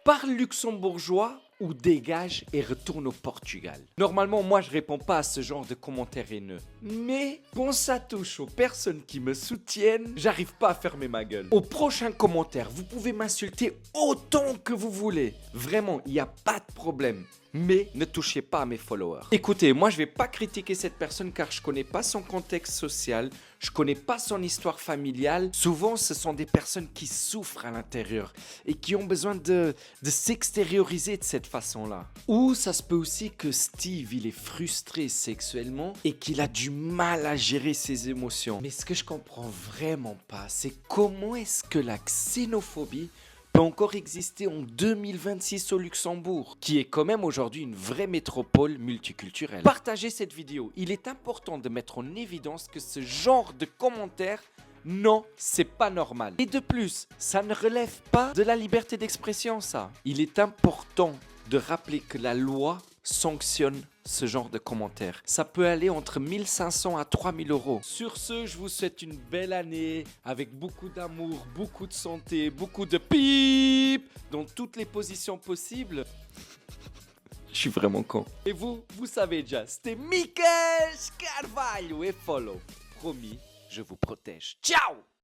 Parle luxembourgeois ou dégage et retourne au Portugal. Normalement, moi, je réponds pas à ce genre de commentaires haineux. Mais quand ça touche aux personnes qui me soutiennent, j'arrive pas à fermer ma gueule. Au prochain commentaire, vous pouvez m'insulter autant que vous voulez. Vraiment, il n'y a pas de problème. Mais ne touchez pas à mes followers. Écoutez, moi je vais pas critiquer cette personne car je connais pas son contexte social, je connais pas son histoire familiale. Souvent, ce sont des personnes qui souffrent à l'intérieur et qui ont besoin de s'extérioriser de cette façon-là. Ou ça se peut aussi que Steve, il est frustré sexuellement et qu'il a du mal à gérer ses émotions. Mais ce que je comprends vraiment pas, c'est comment est-ce que la xénophobie peut encore exister en 2026 au Luxembourg, qui est quand même aujourd'hui une vraie métropole multiculturelle. Partagez cette vidéo, il est important de mettre en évidence que ce genre de commentaires, non, c'est pas normal. Et de plus, ça ne relève pas de la liberté d'expression, ça. Il est important de rappeler que la loi sanctionne ce genre de commentaires. Ça peut aller entre 1500 à 3000 euros. Sur ce, je vous souhaite une belle année avec beaucoup d'amour, beaucoup de santé, beaucoup de pip dans toutes les positions possibles. Je suis vraiment con. Et vous savez déjà, c'était Mickaël Carvalho et follow. Promis, je vous protège. Ciao!